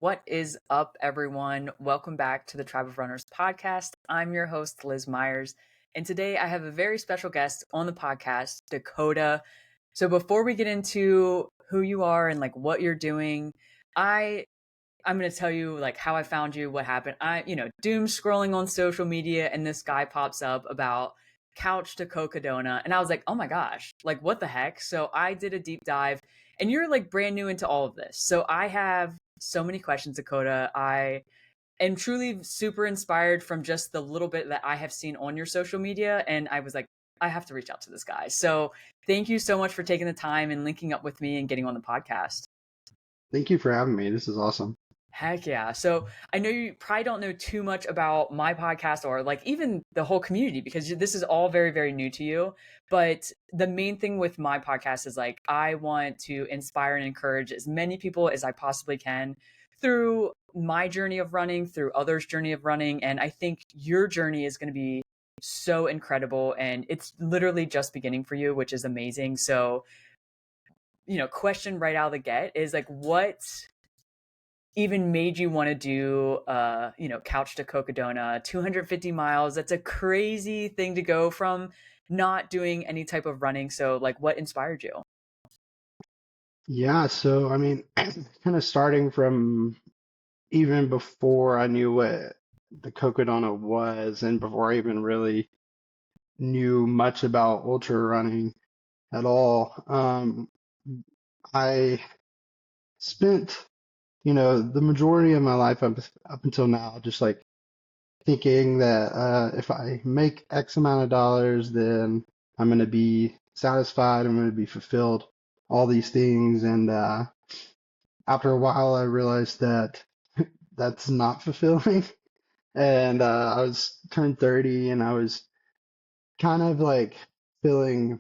What is up, everyone? Welcome back to the Tribe of Runners podcast. I'm your host, Liz Myers, and today I have a very special guest on the podcast, Dakota. So before we get into who you are and like what you're doing, I'm going to tell you like how I found you, what happened. Doom scrolling on social media, and this guy pops up about couch to Cocodona, and I was like, oh my gosh, like what the heck? So I did a deep dive, and you're like brand new into all of this. So I have so many questions, Dakota. I am truly super inspired from just the little bit that I have seen on your social media, and I was like, I have to reach out to this guy. So thank you so much for taking the time and linking up with me and getting on the podcast. Thank you for having me. This is awesome. Heck yeah. So I know you probably don't know too much about my podcast or like even the whole community because this is all very, very new to you. But the main thing with my podcast is like I want to inspire and encourage as many people as I possibly can through my journey of running, through others' journey of running. And I think your journey is going to be so incredible. And it's literally just beginning for you, which is amazing. So, question right out of the get is like, what even made you want to do couch to Cocodona 250 miles? That's a crazy thing to go from not doing any type of running. So like what inspired you? Yeah, so I mean, kind of starting from even before I knew what the Cocodona was, and before I even really knew much about ultra running at all, I spent, the majority of my life up until now just like thinking that if I make X amount of dollars, then I'm going to be satisfied, I'm going to be fulfilled, all these things. And after a while, I realized that that's not fulfilling. And I was turned 30 and I was kind of like feeling,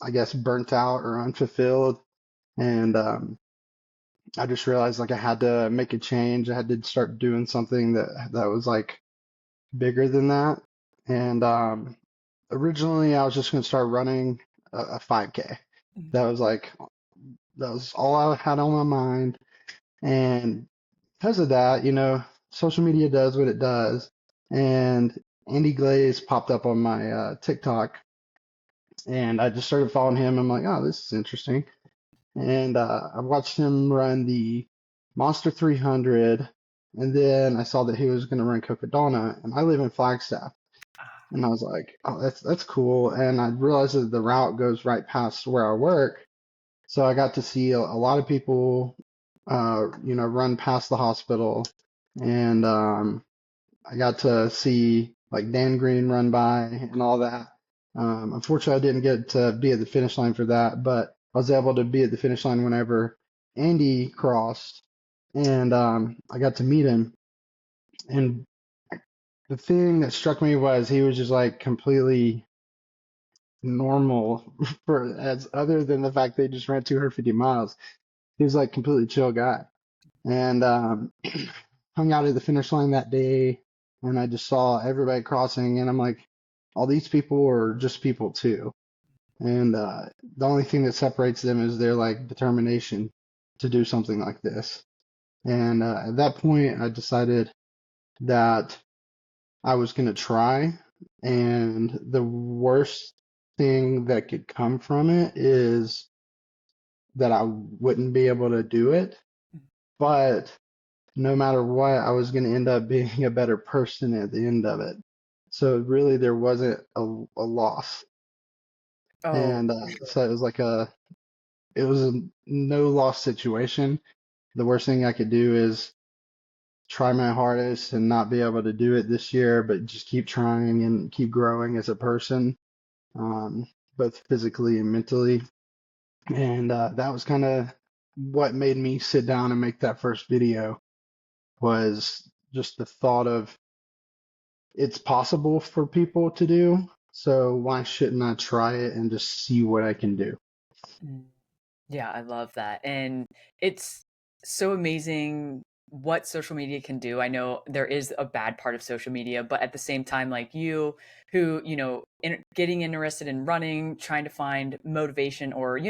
I guess, burnt out or unfulfilled. And I just realized like I had to make a change. I had to start doing something that was like bigger than that. And originally, I was just going to start running a 5K. That was like, that was all I had on my mind. And because of that, social media does what it does. And Andy Glaze popped up on my TikTok, and I just started following him. I'm like, oh, this is interesting. And I watched him run the Monster 300, and then I saw that he was going to run Cocodona, and I live in Flagstaff. And I was like, oh, that's cool. And I realized that the route goes right past where I work. So I got to see a lot of people, run past the hospital. And I got to see like Dan Green run by and all that. Unfortunately, I didn't get to be at the finish line for that, but I was able to be at the finish line whenever Andy crossed. And I got to meet him. And the thing that struck me was he was just like completely normal for as other than the fact they just ran 250 miles. He was like completely chill guy. And hung out at the finish line that day and I just saw everybody crossing and I'm like, all these people are just people too. And the only thing that separates them is their like determination to do something like this. And at that point, I decided that I was going to try. And the worst thing that could come from it is that I wouldn't be able to do it. But no matter what, I was going to end up being a better person at the end of it. So really, there wasn't a loss. Oh, And so it was a no loss situation. The worst thing I could do is try my hardest and not be able to do it this year, but just keep trying and keep growing as a person, um, both physically and mentally. And that was kind of what made me sit down and make that first video was just the thought of it's possible for people to do. So why shouldn't I try it and just see what I can do? mm. Yeah, I love that. And it's so amazing what social media can do. I know there is a bad part of social media, but at the same time, like you who, getting interested in running, trying to find motivation, or,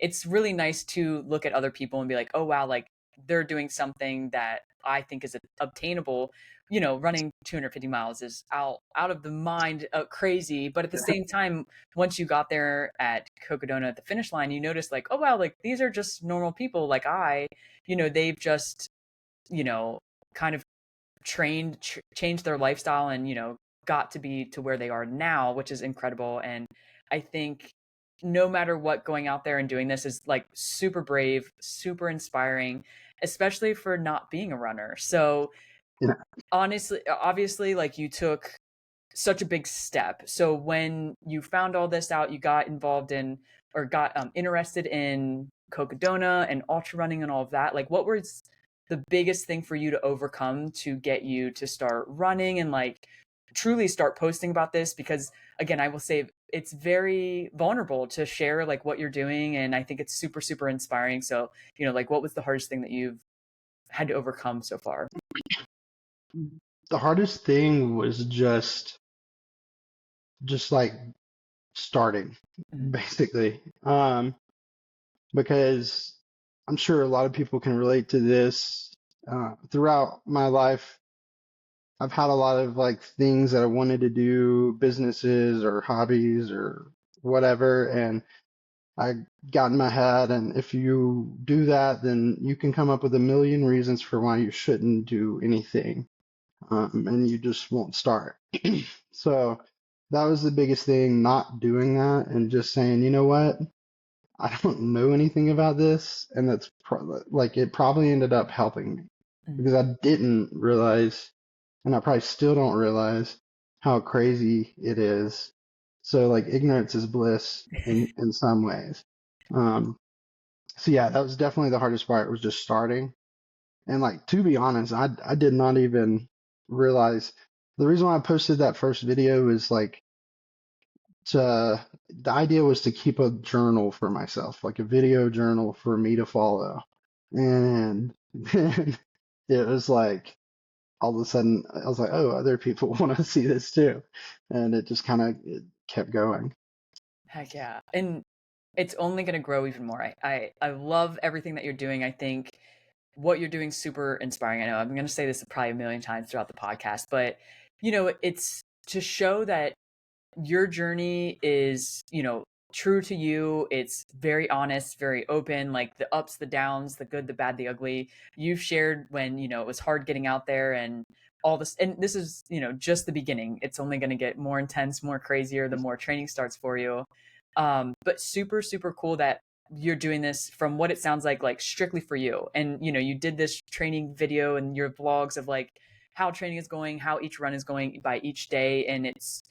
it's really nice to look at other people and be like, oh, wow, like they're doing something that I think is obtainable. Running 250 miles is out of the mind, crazy. But at the same time, once you got there at Cocodona at the finish line, you notice like, oh wow, like these are just normal people like they've just, you know, kind of changed their lifestyle and, got to be to where they are now, which is incredible. And I think no matter what, going out there and doing this is like super brave, super inspiring, especially for not being a runner. So Yeah. honestly, obviously, like you took such a big step. So when you found all this out, you got involved in or got interested in Cocodona and ultra running and all of that. Like, what was the biggest thing for you to overcome to get you to start running and like truly start posting about this? Because again, I will say it's very vulnerable to share like what you're doing, and I think it's super super inspiring. So like what was the hardest thing that you've had to overcome so far? The hardest thing was just like starting, Mhm. basically. Because I'm sure a lot of people can relate to this. Throughout my life, I've had a lot of like things that I wanted to do, businesses or hobbies or whatever, and I got in my head, and if you do that, then you can come up with a million reasons for why you shouldn't do anything, and you just won't start. So that was the biggest thing, not doing that and just saying, you know what? I don't know anything about this, and that's like it probably ended up helping me Mhm. because I didn't realize, and I probably still don't realize how crazy it is. So like ignorance is bliss in some ways. Um, so yeah, that was definitely the hardest part was just starting. And like to be honest, I did not even realize the reason why I posted that first video is like to the idea was to keep a journal for myself, like a video journal for me to follow. And then it was like all of a sudden I was like, oh, other people want to see this too. And it just kind of kept going. Heck yeah. And it's only going to grow even more. I love everything that you're doing. I think what you're doing is super inspiring. I know I'm going to say this probably a million times throughout the podcast, but it's to show that your journey is, true to you. It's very honest, very open, like the ups, the downs, the good, the bad, the ugly. You've shared when, it was hard getting out there and all this. And this is, just the beginning. It's only going to get more intense, more crazier the more training starts for you. But super, super cool that you're doing this from what it sounds like strictly for you. And, you did this training video and your vlogs of like how training is going, how each run is going by each day. And it's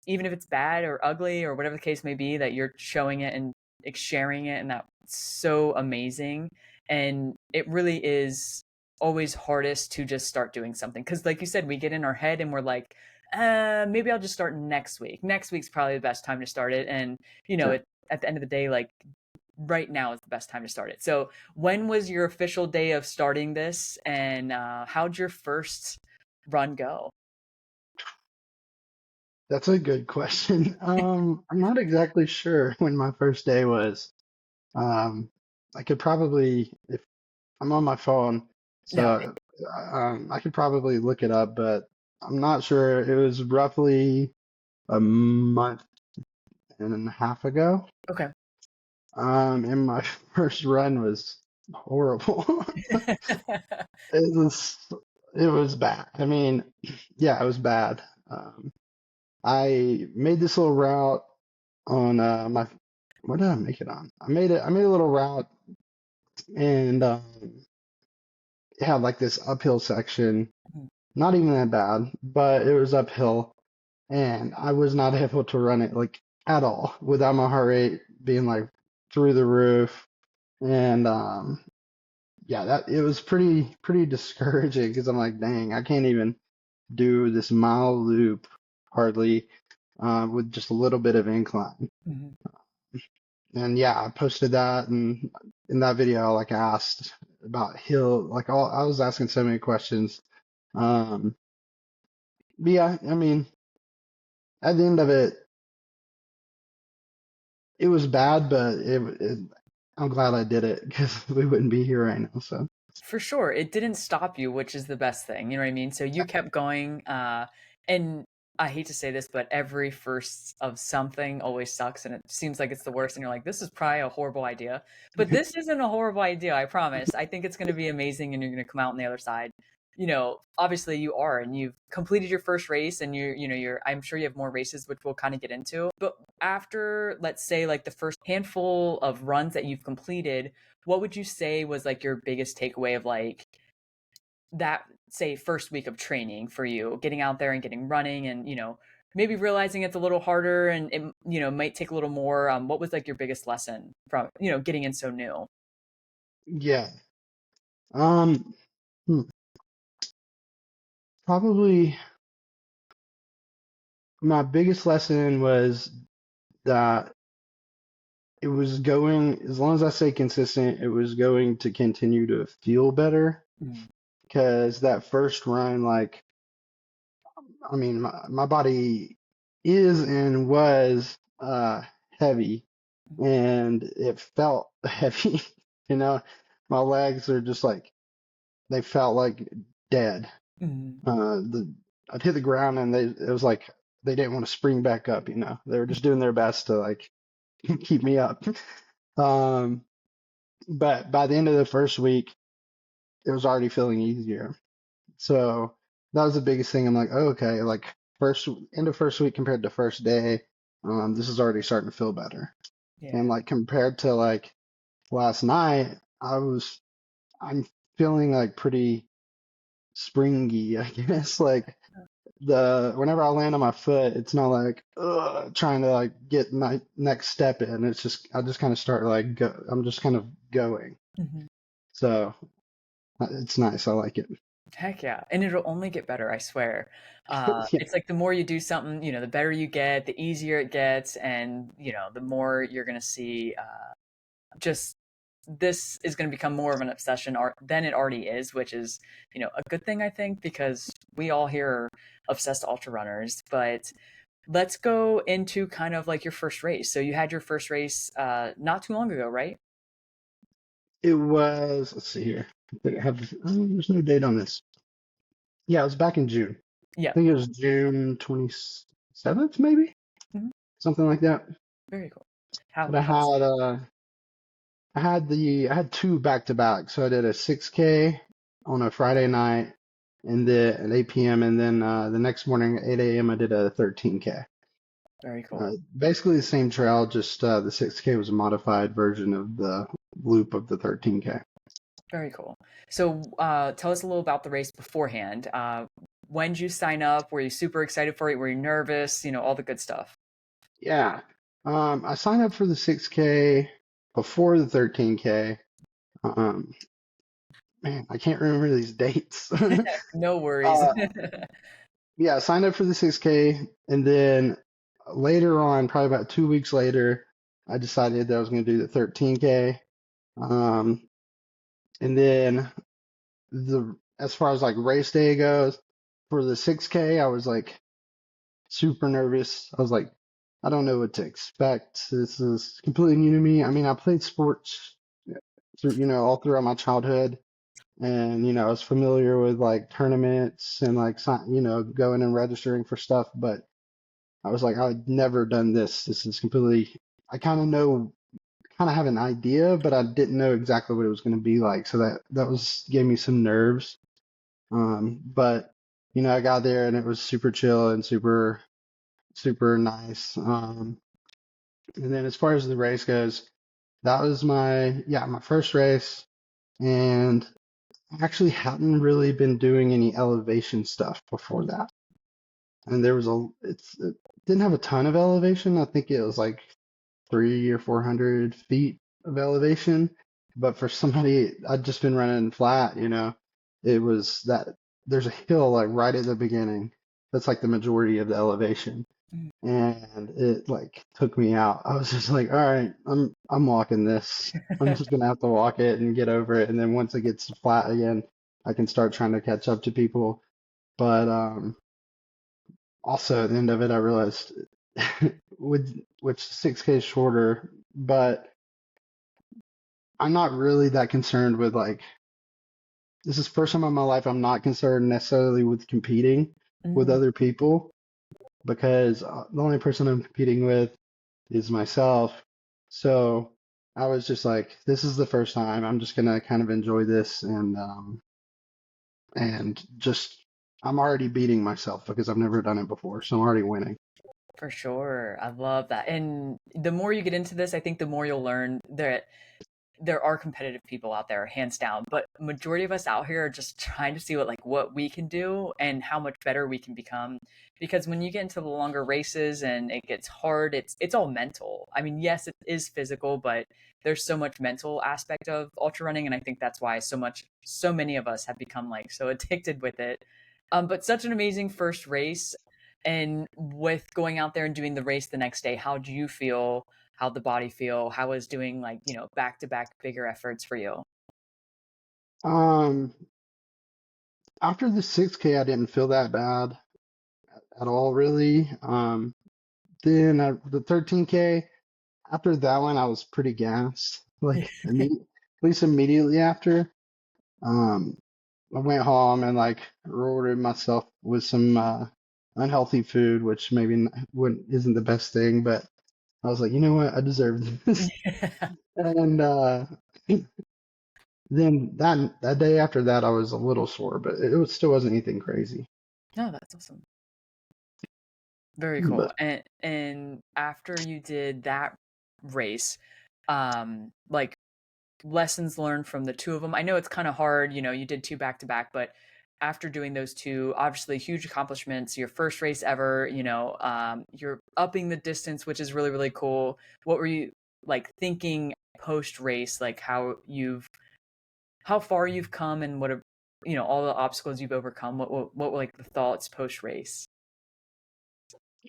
even if it's bad or ugly or whatever the case may be, that you're showing it and like, sharing it, and that's so amazing. And it really is always hardest to just start doing something because, like you said, we get in our head and we're like, maybe I'll just start next week. Next week's probably the best time to start it, and Yeah. at the end of the day, like right now is the best time to start it. So, when was your official day of starting this, and how'd your first run go? That's a good question. I'm not exactly sure when my first day was. Um, I could probably, if I'm on my phone, No, so I could probably look it up, but I'm not sure. It was roughly a month and a half ago. okay. And my first run was horrible. It was it was bad. I mean, yeah, it was bad. I made this little route on my what did I make it on? I made a little route and it had like this uphill section. Not even that bad, but it was uphill and I was not able to run it like at all without my heart rate being like through the roof. And yeah, that it was pretty discouraging because I'm like, dang, I can't even do this mile loop hardly with just a little bit of incline. Mhm. And yeah, I posted that, and in that video, like I asked about hill, like all I was asking so many questions. Um, but yeah, I mean, at the end of it, it was bad, but I'm glad I did it because we wouldn't be here right now. So For sure. It didn't stop you, which is the best thing. You know what I mean? So you kept going. And I hate to say this, but every first of something always sucks and it seems like it's the worst. And you're like, this is probably a horrible idea. But this isn't a horrible idea, I promise. I think it's going to be amazing and you're going to come out on the other side. Obviously you are, and you've completed your first race and I'm sure you have more races, which we'll kind of get into. But after, let's say, like the first handful of runs that you've completed, what would you say was like your biggest takeaway of like that, say, first week of training for you, getting out there and getting running and, maybe realizing it's a little harder and it, might take a little more. What was like your biggest lesson from, getting in so new? yeah, um, hmm, probably my biggest lesson was that it was going, as long as I stay consistent, it was going to continue to feel better. Mm, Because that first run, like, I mean, my body is and was heavy, and it felt heavy. You know, my legs are just like they felt like dead. mm, The I'd hit the ground and it was like they didn't want to spring back up. They were just doing their best to like keep me up. Um, but by the end of the first week, it was already feeling easier. So that was the biggest thing. I'm like, oh, okay, like first end of first week compared to first day, this is already starting to feel better. And yeah. like compared to like last night, I'm feeling like pretty springy, I guess. Like the whenever I land on my foot, it's not like trying to like get my next step in. It's just I just kind of start like I'm just kind of going. Mhm. So it's nice. I like it. Heck yeah. And it'll only get better, I swear. Yeah. It's like the more you do something, the better you get, the easier it gets, and, the more you're going to see just this is going to become more of an obsession than it already is, which is, a good thing, I think, because we all here are obsessed ultra runners. But let's go into kind of like your first race. So you had your first race not too long ago, right? It was, let's see here. There's no date on this. Yeah, it was back in June. Yeah. I think it was June 27th, maybe? Mhm. Something like that. Very cool. How But how was it? I had two back to back. So I did a 6K on a Friday night and then at 8 p.m. and then the next morning at 8 a.m. I did a 13K. Very cool. Basically the same trail, just the 6K was a modified version of the loop of the 13K. Very cool. So, tell us a little about the race beforehand. When did you sign up? Were you super excited for it? Were you nervous? All the good stuff. Yeah. I signed up for the 6K before the 13K. Um, man, I can't remember these dates. No worries. Uh, yeah, I signed up for the 6K, and then later on, probably about 2 weeks later, I decided that I was going to do the 13K. Um, and then as far as like race day goes, for the 6K, I was like super nervous. I was like, I don't know what to expect. This is completely new to me. I mean, I played sports all throughout my childhood, and I was familiar with like tournaments and like going and registering for stuff, but I was like, I'd never done this. This is completely. I kind of have an idea, but I didn't know exactly what it was going to be like. So that was gave me some nerves. But I got there and it was super chill and super super nice. And then as far as the race goes, that was my first race, and I actually hadn't really been doing any elevation stuff before that. And it didn't have a ton of elevation. I think it was like 300 or 400 feet of elevation. But for somebody, I'd just been running flat, it was that there's a hill like right at the beginning. That's like the majority of the elevation. And it like took me out. I was just like, all right, I'm walking this. I'm just gonna have to walk it and get over it. And then once it gets flat again, I can start trying to catch up to people. But also at the end of it, I realized with which 6K is shorter, but I'm not really that concerned with like this is the first time in my life I'm not concerned necessarily with competing with Mm, other people because the only person I'm competing with is myself. So I was just like, this is the first time. I'm just gonna kind of enjoy this and just I'm already beating myself because I've never done it before, so I'm already winning. for sure. I love that. And the more you get into this, I think the more you'll learn that there are competitive people out there, hands down. But majority of us out here are just trying to see what we can do and how much better we can become. Because when you get into the longer races and it gets hard, it's all mental. I mean, yes, it is physical, but there's so much mental aspect of ultra running, and I think that's why so many of us have become like so addicted with it. But such an amazing first race, and with going out there and doing the race the next day, how do you feel? How'd the body feel? How was doing like, back to back bigger efforts for you? Um, After the 6K, I didn't feel that bad at all, really. Then the 13K, after that one, I was pretty gassed. Like at least immediately after. Um, I went home and like rewarded myself with some unhealthy food, which maybe wouldn't isn't the best thing, but I was like, you know what, I deserve this. Yeah. And then that day after that, I was a little sore, but still wasn't anything crazy. No, that's awesome. Very cool. But And after you did that race, like lessons learned from the two of them. I know it's kind of hard, you did two back to back, but after doing those two, obviously huge accomplishments, your first race ever, you're upping the distance, which is really, really cool. What were you like thinking post race, like how far you've come and what are, all the obstacles you've overcome? What were like the thoughts post race?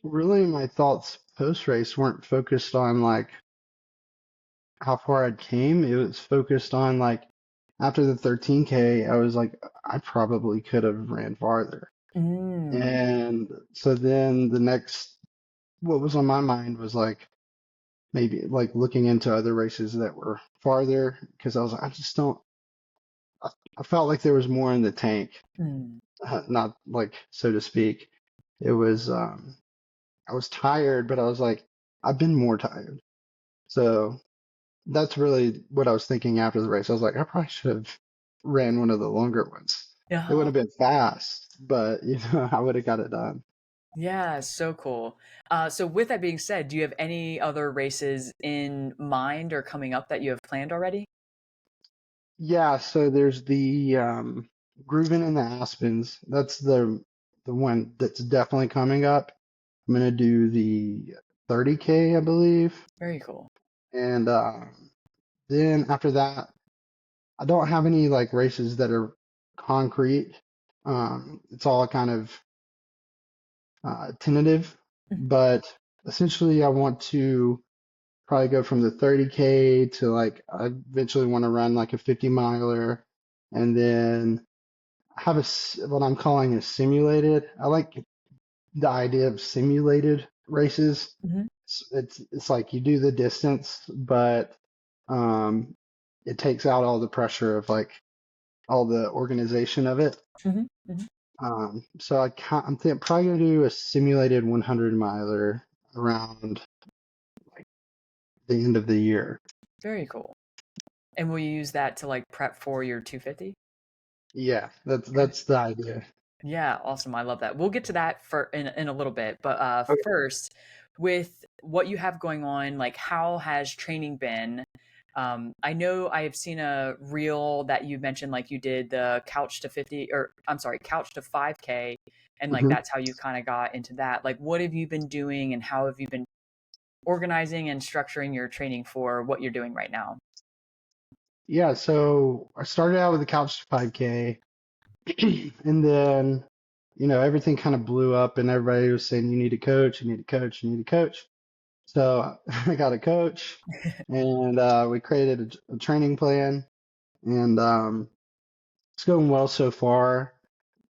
really, my thoughts post race weren't focused on like how far I'd came. It was focused on like after the 13K, I was like, I probably could have ran farther. Mm, And so then the next, what was on my mind was like maybe like looking into other races that were farther because I was like, I just don't, I felt like there was more in the tank, mm. not like so to speak. It was, I was tired, but I was like, I've been more tired. So that's really what I was thinking after the race. I was like, I probably should have ran one of the longer ones. It would Yeah. have been fast, but I would have got it done. Yeah, so cool. So with that being said, do you have any other races in mind or coming up that you have planned already? Yeah, so there's the Groovin in the Aspens. That's the one that's definitely coming up. I'm gonna do the 30K, I believe, Very cool. and then after that, I don't have any like races that are concrete. It's all kind of tentative, Mhm, but essentially, I want to probably go from the 30K to like I eventually want to run like a 50 miler, and then have what I'm calling a simulated. I like the idea of simulated races. mhm, It's like you do the distance, but um, it takes out all the pressure of like all the organization of it. mhm, mhm. So probably gonna do a simulated 100 miler around the end of the year. Very cool. And will you use that to like prep for your 250? Yeah, Okay. that's the idea. Yeah, awesome. I love that. We'll get to that for in a little bit, but Okay. first, with what you have going on, like how has training been? I know I have seen a reel that you mentioned, like you did the couch to 50, or I'm sorry, couch to 5K, and like Mhm. that's how you kind of got into that. Like, what have you been doing, and how have you been organizing and structuring your training for what you're doing right now? Yeah, so I started out with the couch to 5K, and then everything kind of blew up, and everybody was saying you need a coach, you need a coach, you need a coach. So I got a coach, and we created a training plan, and it's going well so far.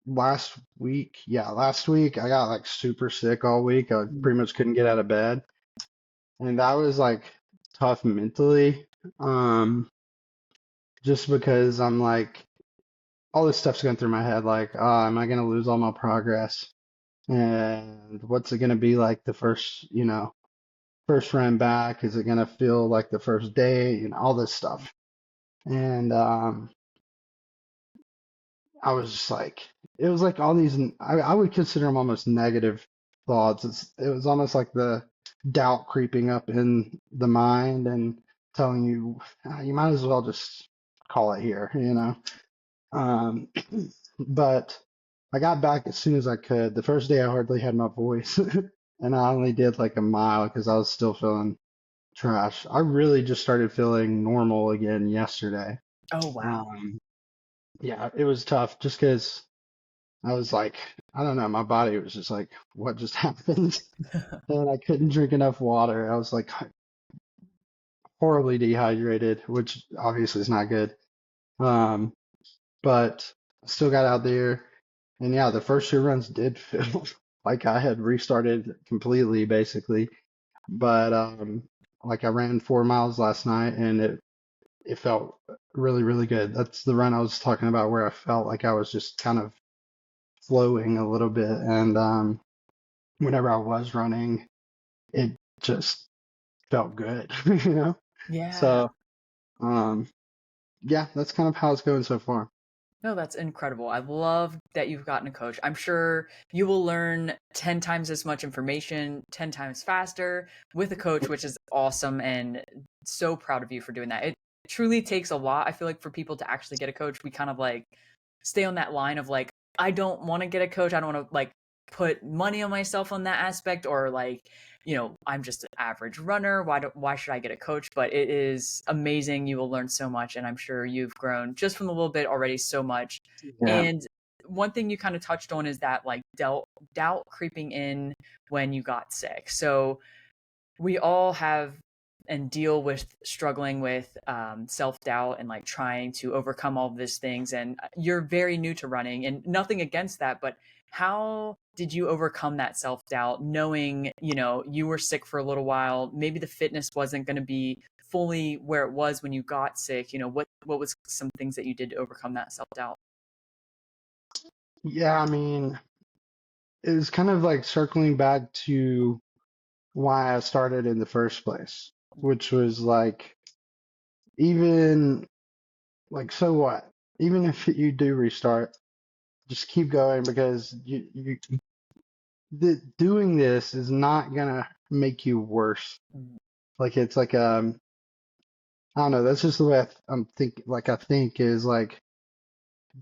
Last week I got like super sick all week. I Mm, pretty much couldn't get out of bed, and that was like tough mentally. Um, just because I'm like, all this stuff's going through my head. Like, am I going to lose all my progress? And what's it going to be like the first, first run back? Is it going to feel like the first day? All this stuff. And I was just like, it was like all these, I would consider them almost negative thoughts. It was almost like the doubt creeping up in the mind and telling you, you might as well just call it here. Um, but I got back as soon as I could. The first day I hardly had my voice, and I only did like a mile because I was still feeling trash. I really just started feeling normal again yesterday. Oh, wow. Um, yeah, it was tough just because I was like, I don't know, my body was just like, what just happened? And I couldn't drink enough water. I was like horribly dehydrated, which obviously is not good. Um, but I still got out there. And yeah, the first two runs did feel like I had restarted completely, basically. But like I ran 4 miles last night, and it felt really, really good. That's the run I was talking about where I felt like I was just kind of flowing a little bit. And whenever I was running, it just felt good, you know? Yeah. So um, yeah, that's kind of how it's going so far. No, that's incredible. I love that you've gotten a coach. I'm sure you will learn 10 times as much information, 10 times faster with a coach, which is awesome. And so proud of you for doing that. It truly takes a lot. I feel like for people to actually get a coach, we kind of like stay on that line of like, I don't want to get a coach. I don't want to like put money on myself on that aspect, or like, I'm just an average runner. Why should I get a coach? But it is amazing. You will learn so much, and I'm sure you've grown just from a little bit already so much. Yeah. And one thing you kind of touched on is that like doubt creeping in when you got sick. So we all have and deal with struggling with self-doubt and like trying to overcome all of these things, and you're very new to running, and nothing against that, but how did you overcome that self-doubt, knowing you were sick for a little while, maybe the fitness wasn't going to be fully where it was when you got sick? What was some things that you did to overcome that self-doubt? Yeah, I mean, it was kind of like circling back to why I started in the first place, which was like, even like, so what? Even if you do restart, just keep going because doing this is not gonna make you worse. Mm. Like it's like I don't know. That's just the way I'm think. Like I think is like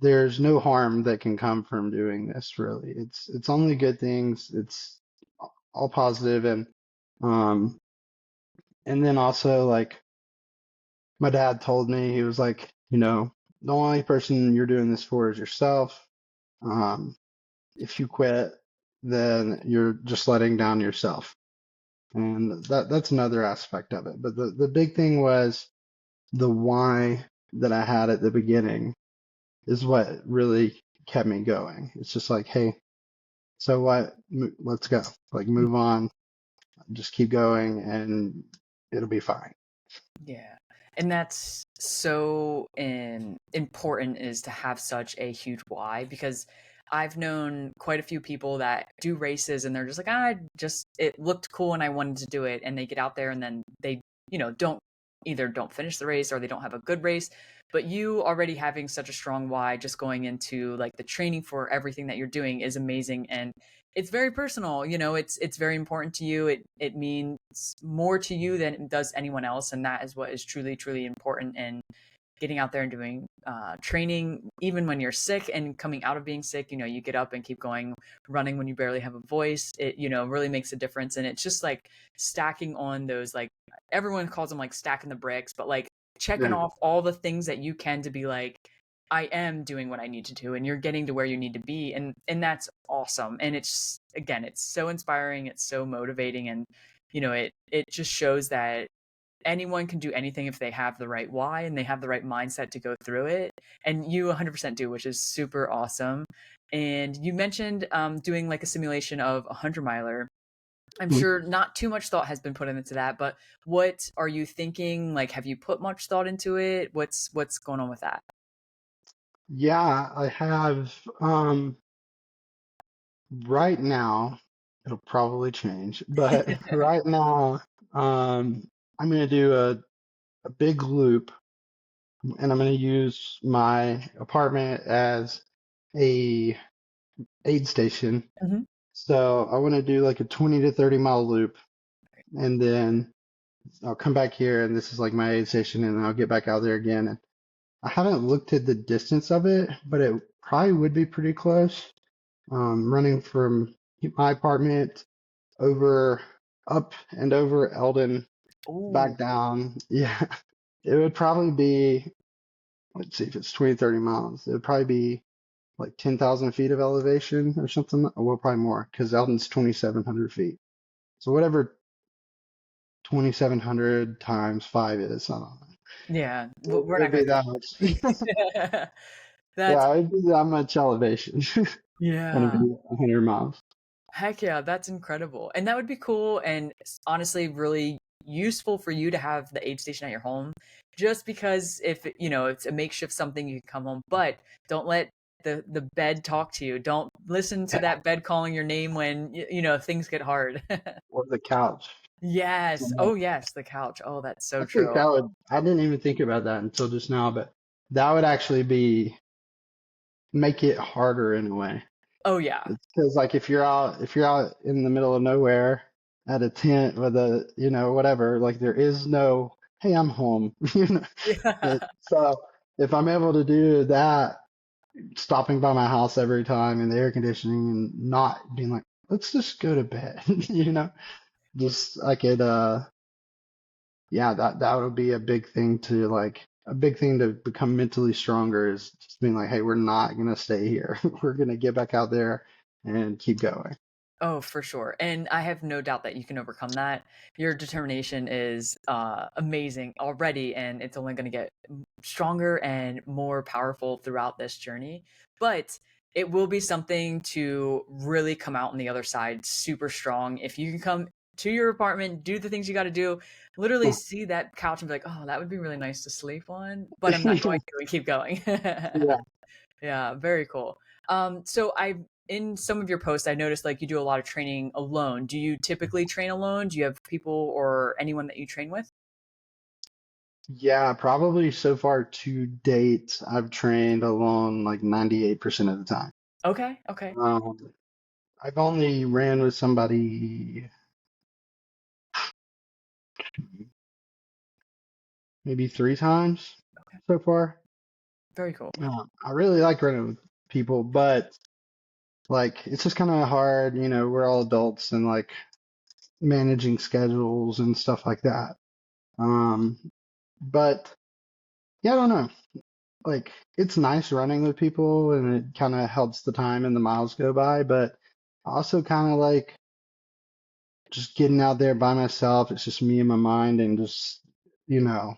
there's no harm that can come from doing this. Really, it's only good things. It's all positive, um and then also like my dad told me, he was like, the only person you're doing this for is yourself. Um, if you quit, then you're just letting down yourself. And that's another aspect of it. But the big thing was the why that I had at the beginning is what really kept me going. It's just like, hey, so what? Let's go. Like, move on. Just keep going, and it'll be fine. Yeah. And that's so important, is to have such a huge why, because I've known quite a few people that do races and they're just like, it looked cool and I wanted to do it. And they get out there and then they, don't finish the race, or they don't have a good race. But you already having such a strong why, just going into like the training for everything that you're doing, is amazing. And it's very personal. It's very important to you. It means more to you than it does anyone else, and that is what is truly, truly important. And getting out there and doing training even when you're sick, and coming out of being sick, you get up and keep going. Running when you barely have a voice, it really makes a difference. And it's just like stacking on those, like, everyone calls them like stacking the bricks, but like checking Yeah. off all the things that you can, to be like, I am doing what I need to do, and you're getting to where you need to be. And that's awesome. And it's, again, it's so inspiring, it's so motivating. And it just shows that anyone can do anything if they have the right why and they have the right mindset to go through it. And you 100% do, which is super awesome. And you mentioned doing like a simulation of a 100 miler. I'm sure not too much thought has been put into that, but what are you thinking? Like, have you put much thought into it? What's going on with that? Yeah, I have right now, it'll probably change, but right now, I'm gonna do a big loop and I'm gonna use my apartment as a aid station. Mhm. So I want to do like a 20 to 30 mile loop and then I'll come back here and this is like my aid station and then I'll get back out there again. And I haven't looked at the distance of it, but it probably would be pretty close. Running from my apartment over up and over Eldon Oh, back down. Yeah, it would probably be, let's see if it's 20, 30 miles. It would probably be like 10,000 feet of elevation or something. Well, probably more because Eldon's 2,700 feet. So whatever 2,700 times five is, I don't know. yeah. We're not It'd gonna be do that much. it. That's Yeah, it'd be that much elevation. And it'd yeah. be 100 miles. Heck yeah, that's incredible. And that would be cool and honestly really useful for you to have the aid station at your home. Just because if it's a makeshift something you can come home, but don't let the bed talk to you. Don't listen to that bed calling your name when things get hard. Or the couch. Yes. Oh yes, the couch. Oh, that's so I think true. that would, I didn't even think about that until just now, but that would actually be, make it harder in a way. Oh yeah. Because like if you're out in the middle of nowhere at a tent with a, whatever, like there is no, hey, I'm home, Yeah. So if I'm able to do that, stopping by my house every time in the air conditioning and not being like, let's just go to bed, just I could, yeah, that would be a big thing to like, a big thing to become mentally stronger is just being like, hey, we're not gonna stay here. We're gonna get back out there and keep going. Oh, for sure. And I have no doubt that you can overcome that. Your determination is amazing already, and it's only going to get stronger and more powerful throughout this journey. But it will be something to really come out on the other side super strong. If you can come to your apartment, do the things you got to do, literally see that couch and be like, oh, that would be really nice to sleep on, but I'm not going to and keep going. Yeah. Yeah, very cool. So I in some of your posts, I noticed like you do a lot of training alone. Do you typically train alone? Do you have people or anyone that you train with? Yeah, probably so far to date, I've trained alone like 98% of the time. Okay, okay, Um, I've only ran with somebody maybe three times okay. so far. Very cool. I really like running with people, but like it's just kind of hard, we're all adults and like managing schedules and stuff like that. Um, but yeah, I don't know. Like it's nice running with people and it kind of helps the time and the miles go by, but I also kind of like just getting out there by myself. It's just me and my mind and just, you know,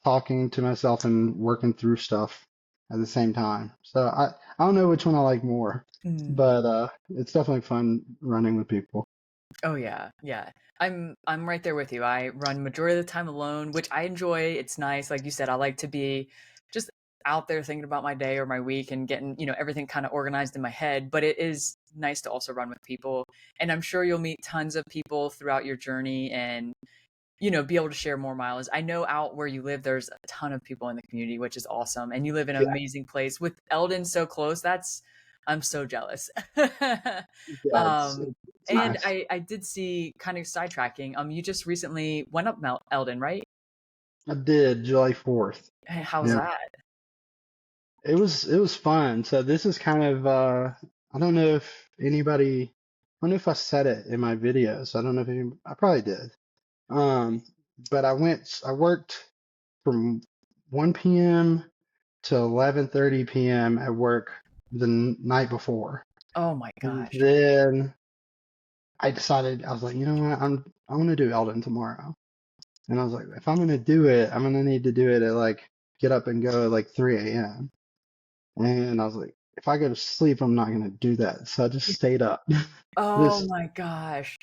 talking to myself and working through stuff at the same time. So I don't know which one I like more, Mm. but it's definitely fun running with people. Oh yeah, yeah. I'm right there with you. I run majority of the time alone, which I enjoy. It's nice. Like you said, I like to be just out there thinking about my day or my week and getting, everything kind of organized in my head, but it is nice to also run with people. And I'm sure you'll meet tons of people throughout your journey and, be able to share more miles. I know out where you live, there's a ton of people in the community, which is awesome. And you live in an Yeah, amazing place with Eldon so close. I'm so jealous. yeah, um, it's and nice. I did see kind of sidetracking. You just recently went up Mount Eldon, right? I did July 4th. How was Yeah. that? It was fun. So this is kind of I don't know if anybody I don't know if I said it in my videos. I don't know if I probably did. Um, but I worked from 1 p.m. to 11:30 p.m. at work the night before. Oh my And gosh. then I decided I was like, you know what, I'm gonna do Eldon tomorrow. And I was like, if I'm gonna do it, I'm gonna need to do it at like get up and go at like 3 a.m. And I was like, if I go to sleep, I'm not gonna do that. So I just stayed up. Oh This my gosh.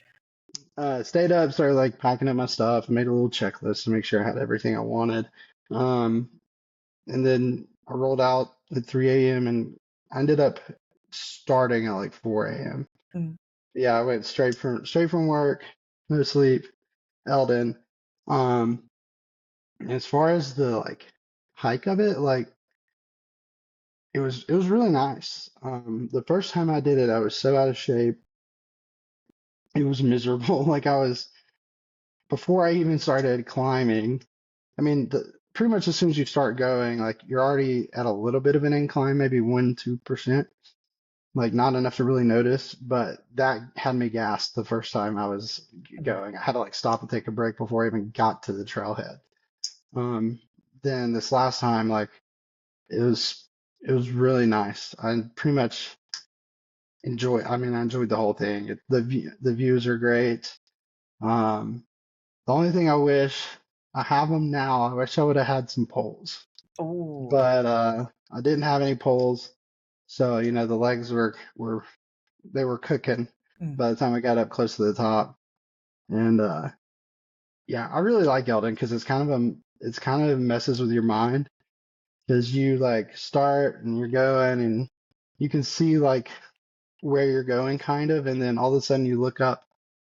Stayed up, started like packing up my stuff. I made a little checklist to make sure I had everything I wanted. Um, and then I rolled out at 3 a.m. and I ended up starting at like 4 a.m. Mm, Yeah, I went straight from work, no sleep, Eldon. Um, as far as the like hike of it, like it was really nice. The first time I did it, I was so out of shape. It was miserable. Like I was before I even started climbing. I mean, pretty much as soon as you start going, like you're already at a little bit of an incline, maybe 1, 2%, like not enough to really notice. But that had me gassed the first time I was mm. going. I had to like stop and take a break before I even got to the trailhead. Um, then this last time, like it was it was really nice. I pretty much I mean, I enjoyed the whole thing. The views are great. Um, the only thing I wish I have them now. I wish I would have had some poles, Oh, okay. but I didn't have any poles. So, the legs were they were cooking Mm, by the time I got up close to the top. And yeah, I really like Eldon because it's kind of messes with your mind because you like start and you're going and you can see like where you're going kind of, and then all of a sudden you look up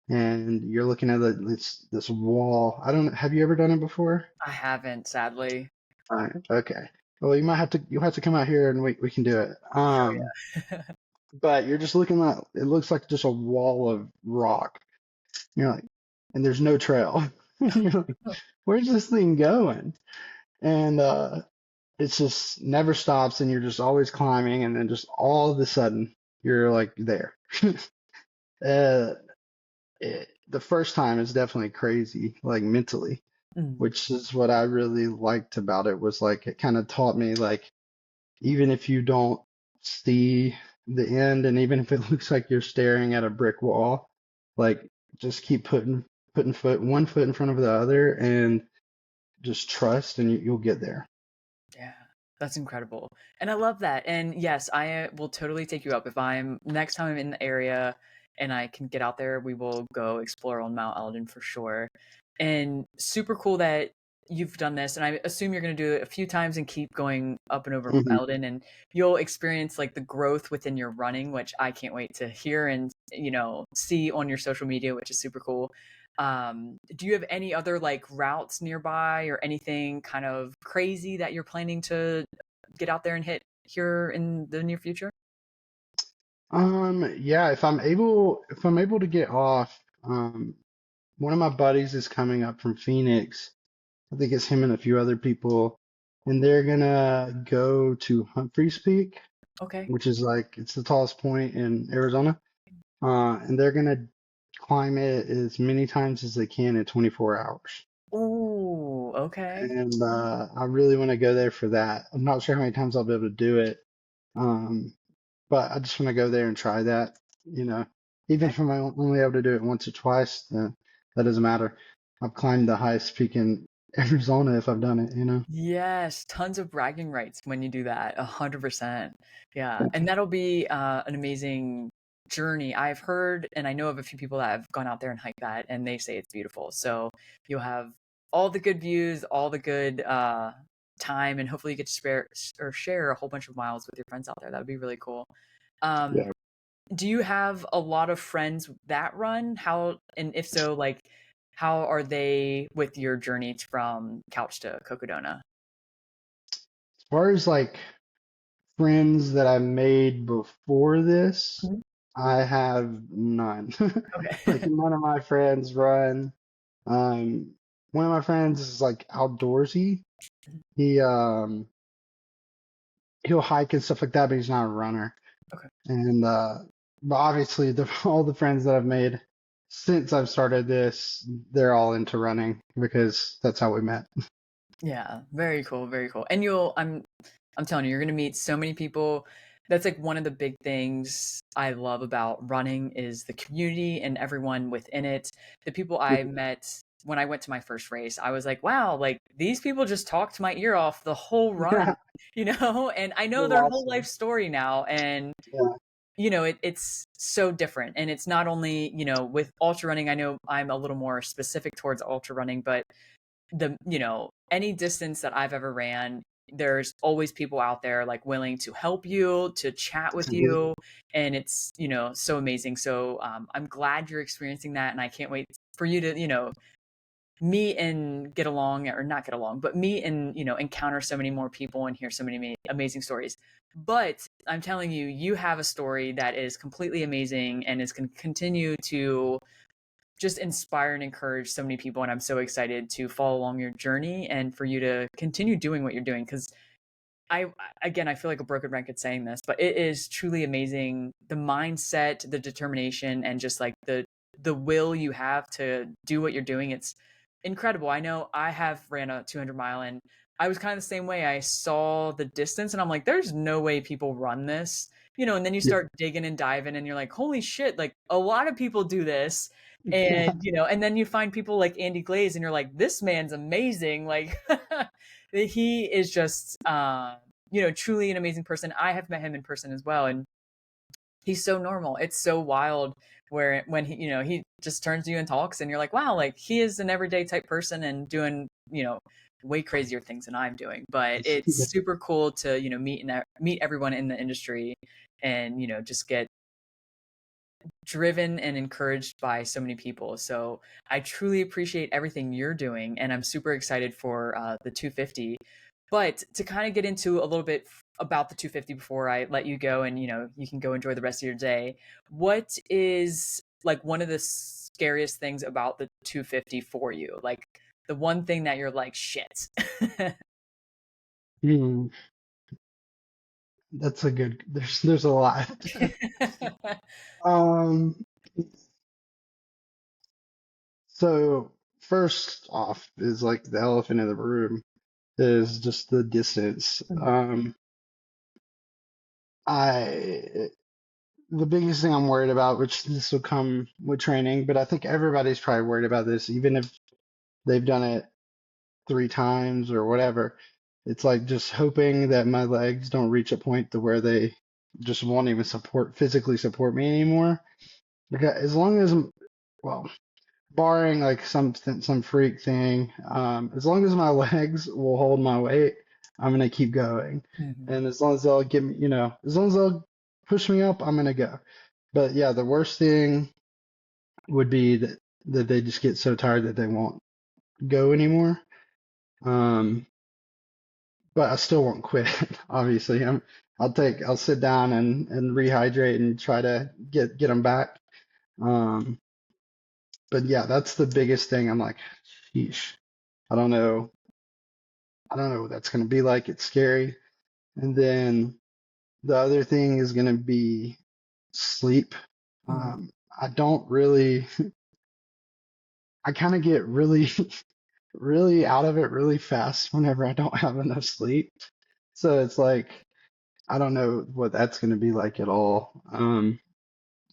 and you're looking at this wall. I don't have you ever done it before? I haven't, sadly. All right, okay. Well, you'll have to come out here and we can do it. Oh yeah. But you're just looking at it looks like just a wall of rock. You're like, and there's no trail. You're like, where's this thing going? And it's just never stops, and you're just always climbing, and then just all of a sudden you're like there. uh, the first time is definitely crazy, like mentally, Mm, which is what I really liked about it was like it kind of taught me like even if you don't see the end and even if it looks like you're staring at a brick wall, like just keep putting one foot in front of the other and just trust and you'll get there. yeah, that's incredible. And I love that. And yes, I will totally take you up if I'm next time I'm in the area and I can get out there, we will go explore on Mount Eldon for sure. And super cool that you've done this. And I assume you're going to do it a few times and keep going up and over Hmm. Eldon and you'll experience like the growth within your running, which I can't wait to hear and, see on your social media, which is super cool. Do you have any other like routes nearby or anything kind of crazy that you're planning to get out there and hit here in the near future? Yeah, if I'm able to get off, one of my buddies is coming up from Phoenix. I think it's him and a few other people, and they're gonna go to Humphreys Peak, Okay. which is like it's the tallest point in Arizona. And they're gonna climb it as many times as they can in 24 hours. Ooh, okay. And I really want to go there for that. I'm not sure how many times I'll be able to do it, um, but I just want to go there and try that. You know, even if I'm only able to do it once or twice, that doesn't matter. I've climbed the highest peak in Arizona if I've done it. Yes, tons of bragging rights when you do that. 100%. Yeah, and that'll be an amazing journey. I've heard and I know of a few people that have gone out there and hiked that, and they say it's beautiful. So you'll have all the good views, all the good time, and hopefully you get to spare or share a whole bunch of miles with your friends out there. That would be really cool. Um, Yeah. do you have a lot of friends that run? How, and if so, like, how are they with your journey from couch to Cocodona? As far as like friends that I made before this, Mhm. I have none. Like Okay. none of my friends run. Um, one of my friends is like outdoorsy. He he'll hike and stuff like that, but he's not a runner. Okay. And but obviously all the friends that I've made since I've started this, they're all into running because that's how we met. Yeah, very cool, very cool. And I'm telling you, you're gonna meet so many people. That's like one of the big things I love about running is the community and everyone within it. The people I met when I went to my first race, I was like, wow, like these people just talked my ear off the whole run, Yeah, And I know they're their whole life awesome. story now. And Yeah. it's so different. And it's not only, with ultra running, I know I'm a little more specific towards ultra running, but any distance that I've ever ran, there's always people out there like willing to help you, to chat with you. And it's, so amazing. So I'm glad you're experiencing that. And I can't wait for you to, meet and get along, or not get along, but meet and, encounter so many more people and hear so many amazing stories. But I'm telling you, you have a story that is completely amazing and is going to continue to just inspire and encourage so many people. And I'm so excited to follow along your journey and for you to continue doing what you're doing. Cause I, again, I feel like a broken record saying this, but it is truly amazing. The mindset, the determination, and just like the will you have to do what you're doing. It's incredible. I know I have ran a 200 mile, and I was kind of the same way. I saw the distance and I'm like, there's no way people run this, and then you Yeah. start digging and diving and you're like, holy shit, like a lot of people do this. And, Yeah. and then you find people like Andy Glaze and you're like, this man's amazing. Like he is just, truly an amazing person. I have met him in person as well. And he's so normal. It's so wild where when he just turns to you and talks and you're like, wow, like he is an everyday type person and doing, way crazier things than I'm doing. But it's super cool to, meet everyone in the industry and, just get driven and encouraged by so many people. So I truly appreciate everything you're doing, and I'm super excited for the 250. But to kind of get into a little bit about the 250 before I let you go, and you can go enjoy the rest of your day. What is like one of the scariest things about the 250 for you? Like the one thing that you're like, shit. Hmm. That's a good. There's a lot. Um. So first off is like the elephant in the room is just the distance. I the biggest thing I'm worried about, which this will come with training, but I think everybody's probably worried about this, even if they've done it 3 times or whatever. It's like just hoping that my legs don't reach a point to where they just won't even physically support me anymore. Because as long as, well, barring like some freak thing, as long as my legs will hold my weight, I'm gonna keep going. Mhm. And as long as they'll give me, as long as they'll push me up, I'm gonna go. But yeah, the worst thing would be that they just get so tired that they won't go anymore. Um, but I still won't quit. Obviously, I'll sit down and rehydrate and try to get them back. Um, but yeah, that's the biggest thing. I'm like, sheesh, I don't know. I don't know what that's going to be like. It's scary. And then the other thing is going to be sleep. Mhm. I don't really, I kind of get really, really out of it really fast whenever I don't have enough sleep. So it's like, I don't know what that's going to be like at all.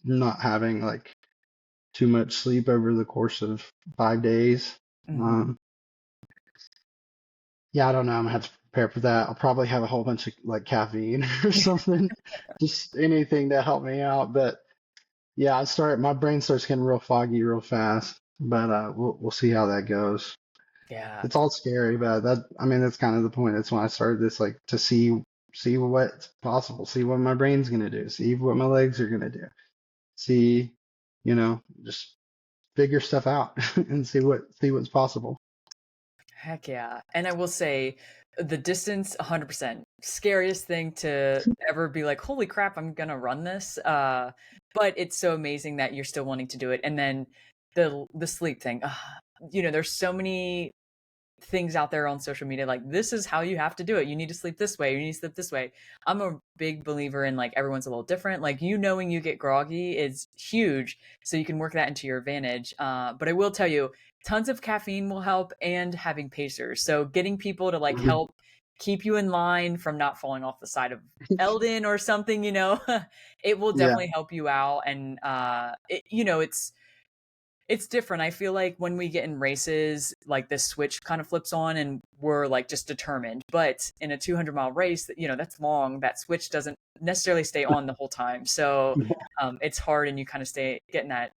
Not having like too much sleep over the course of 5 days. Mhm. Um, yeah, I don't know. I'm gonna have to prepare for that. I'll probably have a whole bunch of like caffeine or something, just anything to help me out. But yeah, my brain starts getting real foggy real fast. But we'll see how that goes. Yeah. It's all scary, but I mean that's kind of the point. That's when I started this, like to see what's possible, see what my brain's gonna do, see what my legs are gonna do, see, just figure stuff out and see what's possible. Heck yeah. And I will say the distance 100% scariest thing to ever be like, holy crap, I'm gonna run this. But it's so amazing that you're still wanting to do it. And then the sleep thing. There's so many things out there on social media like this is how you have to do it. You need to sleep this way, you need to sleep this way. I'm a big believer in like everyone's a little different. Like knowing you get groggy is huge, so you can work that into your advantage. But I will tell you, tons of caffeine will help, and having pacers, so getting people to like Mhm. help keep you in line from not falling off the side of Eldon or something, it will Yeah. definitely help you out. And it's it's different. I feel like when we get in races, like this switch kind of flips on and we're like just determined. But in a 200-mile race, that's long. That switch doesn't necessarily stay on the whole time. So it's hard, and you kind of stay getting that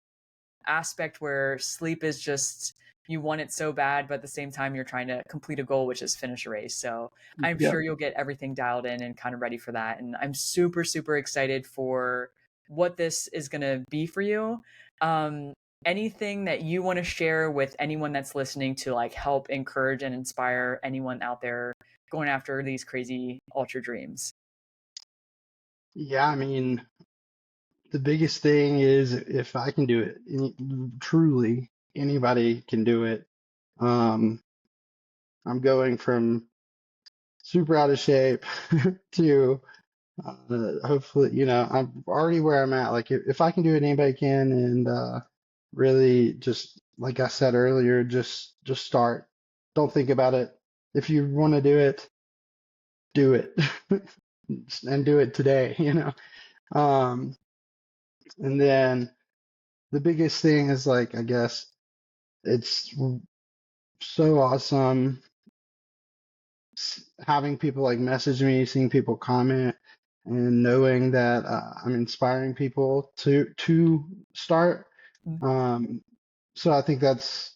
aspect where sleep is just you want it so bad, but at the same time you're trying to complete a goal, which is finish a race. So I'm Yeah. sure you'll get everything dialed in and kind of ready for that. And I'm super, super excited for what this is going to be for you. Um, Anything that you want to share with anyone that's listening to like help encourage and inspire anyone out there going after these crazy ultra dreams? Yeah, I mean, the biggest thing is if I can do it, truly anybody can do it. Um, I'm going from super out of shape to hopefully, I'm already where I'm at. Like if I can do it, anybody can. And really, just like I said earlier, just start. Don't think about it. If you want to do it, and do it today. Um, and then the biggest thing is like, I guess it's so awesome having people like message me, seeing people comment, and knowing that I'm inspiring people to start. Um, so I think that's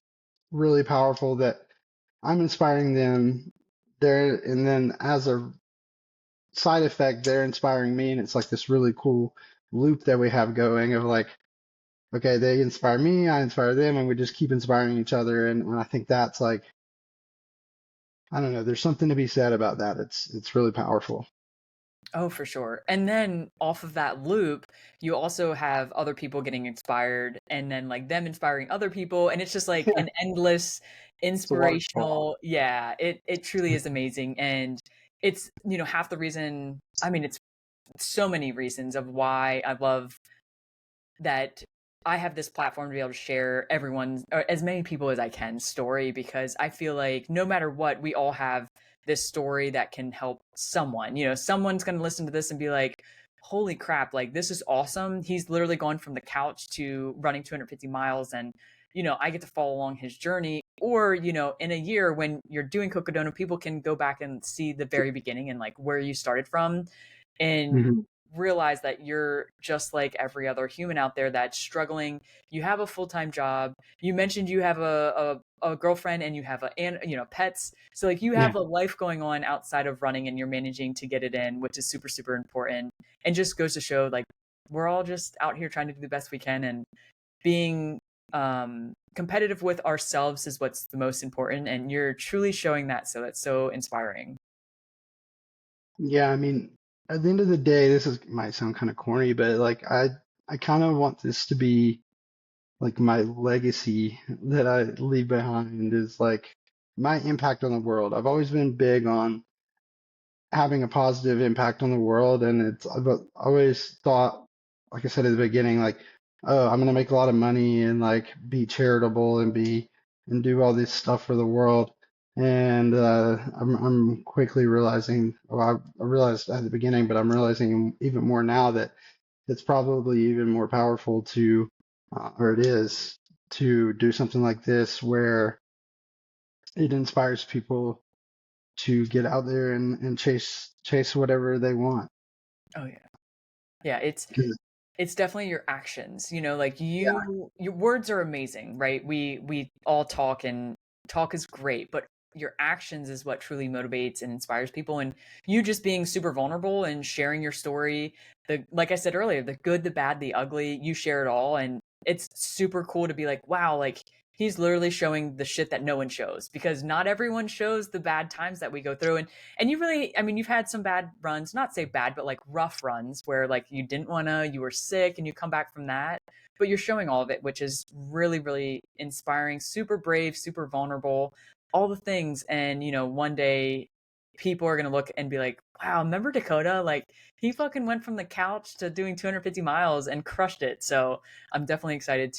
really powerful that I'm inspiring them there, and then as a side effect, they're inspiring me, and it's like this really cool loop that we have going of like, okay, they inspire me, I inspire them, and we just keep inspiring each other. And I think that's like, I don't know, there's something to be said about that. It's really powerful. Oh, for sure. And then off of that loop, you also have other people getting inspired and then like them inspiring other people. And it's just like Yeah, an endless it's a waterfall. inspirational. Yeah, it truly is amazing. And it's, half the reason, I mean, it's so many reasons of why I love that I have this platform to be able to share everyone's or as many people as I can story, because I feel like no matter what, we all have this story that can help someone. Someone's going to listen to this and be like, "Holy crap, like this is awesome. He's literally gone from the couch to running 250 miles and I get to follow along his journey." Or, in a year when you're doing Cocodona, people can go back and see the very beginning and like where you started from and Hmm. realize that you're just like every other human out there that's struggling. You have a full-time job. You mentioned you have a girlfriend and you have pets. So like you Yeah. have a life going on outside of running and you're managing to get it in, which is super, super important. And just goes to show like we're all just out here trying to do the best we can, and being competitive with ourselves is what's the most important. And you're truly showing that. So that's so inspiring. Yeah, I mean, at the end of the day, this is might sound kind of corny, but like I kind of want this to be like my legacy that I leave behind is like my impact on the world. I've always been big on having a positive impact on the world, and I've always thought, like I said at the beginning, like, oh, I'm gonna make a lot of money and like be charitable and be and do all this stuff for the world. And I'm quickly realizing, well, I realized at the beginning, but I'm realizing even more now that it's probably even more powerful to, or it is, to do something like this where it inspires people to get out there and chase whatever they want. Oh yeah. Yeah, 'Cause- it's definitely your actions. Like yeah, your words are amazing, right? We all talk, and talk is great, but your actions is what truly motivates and inspires people. And you just being super vulnerable and sharing your story, the like I said earlier, the good, the bad, the ugly, you share it all. And it's super cool to be like, wow, like he's literally showing the shit that no one shows, because not everyone shows the bad times that we go through. And you really, I mean, you've had some bad runs, not say bad, but like rough runs where like you didn't want to, you were sick and you come back from that, but you're showing all of it, which is really, really inspiring, super brave, super vulnerable, all the things. And one day people are going to look and be like, wow, remember Dakota? Like he fucking went from the couch to doing 250 miles and crushed it. So I'm definitely excited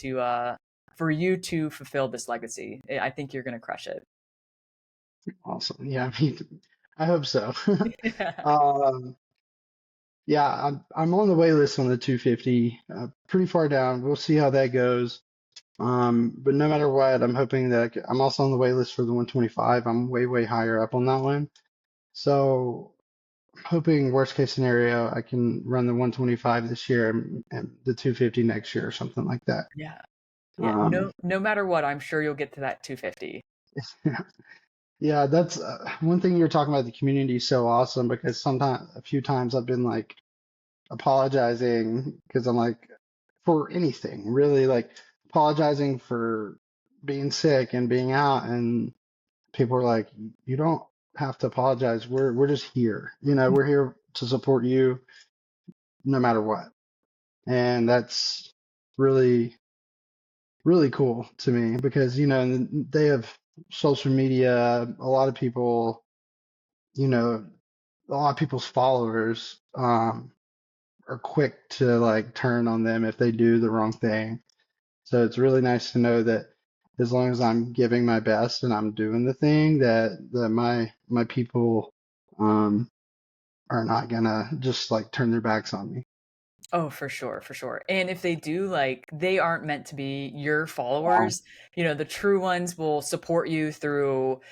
for you to fulfill this legacy. I think you're going to crush it. awesome. Yeah, I mean, I hope so. Yeah. Um, yeah, I'm on the wait list on the 250, pretty far down. We'll see how that goes. But no matter what, I'm hoping that I'm also on the wait list for the 125. I'm way, way higher up on that one. So I'm hoping worst case scenario, I can run the 125 this year and the 250 next year or something like that. Yeah. Yeah. Um, No matter what, I'm sure you'll get to that 250. yeah, that's one thing you're talking about. The community is so awesome because sometimes, a few times I've been like apologizing because I'm like, for anything, really, like apologizing for being sick and being out, and people are like, you don't have to apologize. We're just here. We're here to support you no matter what. And that's really, really cool to me because, in the day of social media, a lot of people, you know, a lot of people's followers are quick to like turn on them if they do the wrong thing. So it's really nice to know that as long as I'm giving my best and I'm doing the thing that my people um are not gonna just like turn their backs on me. Oh, for sure, for sure. And if they do, like, they aren't meant to be your Yeah, followers. The true ones will support you through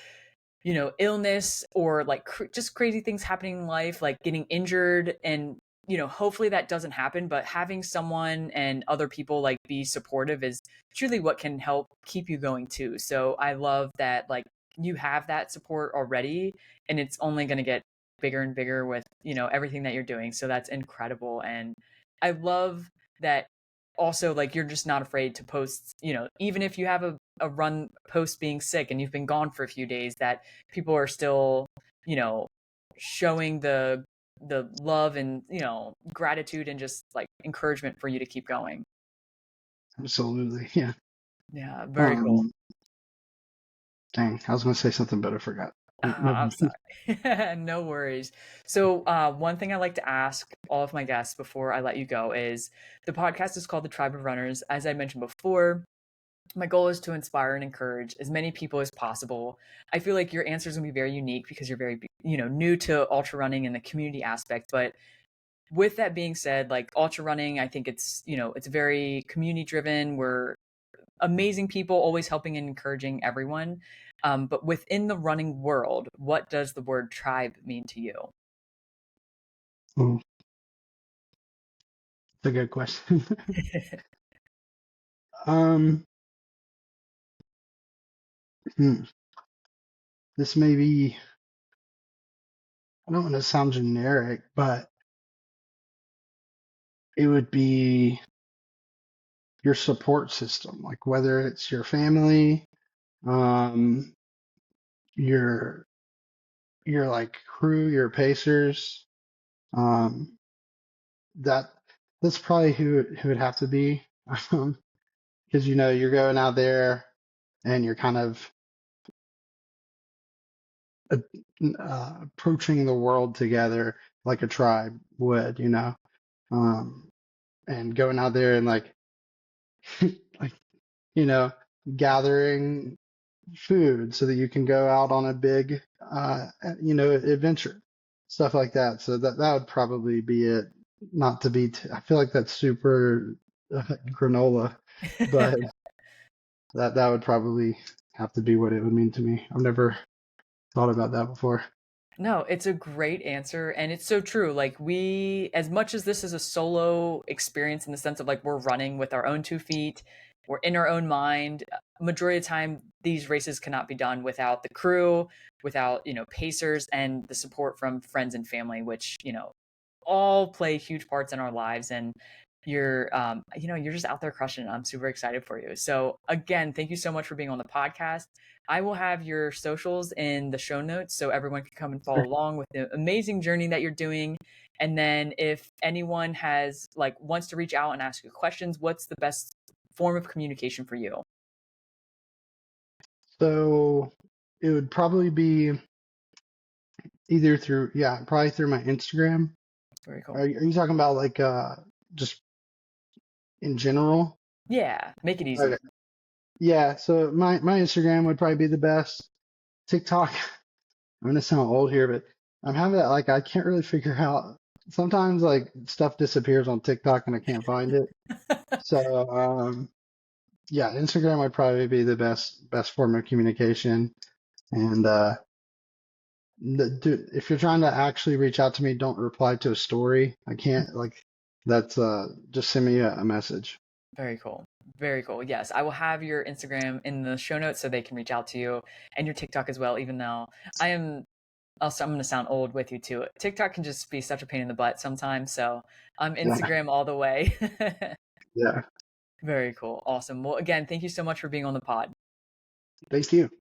illness or like just crazy things happening in life, like getting injured. And, hopefully that doesn't happen. But having someone and other people like be supportive is truly what can help keep you going too. So I love that, like, you have that support already, and it's only going to get bigger and bigger with, everything that you're doing. So that's incredible. And I love that also, like, you're just not afraid to post, even if you have a run post being sick and you've been gone for a few days, that people are still, you know, showing the love and, gratitude and just like encouragement for you to keep going. absolutely. Yeah. Yeah, very cool. Um, dang, I was gonna say something, but I forgot. Never I'm mind. sorry. No worries. So, one thing I like to ask all of my guests before I let you go is, the podcast is called The Tribe of Runners. As I mentioned before, my goal is to inspire and encourage as many people as possible. I feel like your answer is going to be very unique because you're very, new to ultra running and the community aspect. But with that being said, like, ultra running, I think it's very community driven. We're amazing people, always helping and encouraging everyone. But within the running world, what does the word tribe mean to you? Oh, that's a good question. Um, hmm, this may be, I don't want to sound generic, but it would be your support system, like whether it's your family, um, your like crew, your pacers, um, that that's probably who would have to be, because you're going out there and you're kind of uh, approaching the world together like a tribe would, um, and going out there and like like you know gathering food so that you can go out on a big adventure, stuff like that. So that would probably be it. Not to be I feel like that's super granola, but that would probably have to be what it would mean to me. I've never thought about that before. No, it's a great answer. And it's so true. Like, as much as this is a solo experience in the sense of like we're running with our own 2 feet, we're in our own mind, majority of the time, these races cannot be done without the crew, without, pacers and the support from friends and family, which, all play huge parts in our lives. And you're just out there crushing it. I'm super excited for you. So again, thank you so much for being on the podcast. I will have your socials in the show notes so everyone can come and follow along with the amazing journey that you're doing. And then if anyone wants to reach out and ask you questions, what's the best form of communication for you? So it would probably be either through, yeah, probably through my Instagram. Very cool. Are you talking about like just in general? Yeah, make it easy. Okay. Yeah, so my Instagram would probably be the best. TikTok, I'm gonna sound old here, but I'm having that like I can't really figure out. Sometimes like stuff disappears on TikTok and I can't find it. So Yeah, Instagram would probably be the best form of communication. And dude, if you're trying to actually reach out to me, don't reply to a story. I can't like that's just send me a message. Very cool. Very cool. Yes, I will have your Instagram in the show notes so they can reach out to you, and your TikTok as well, even though I am also, I'm going to sound old with you too. TikTok can just be such a pain in the butt sometimes, so I'm Yeah, Instagram all the way. yeah. Very cool. Awesome. Well, again, thank you so much for being on the pod. Thank you.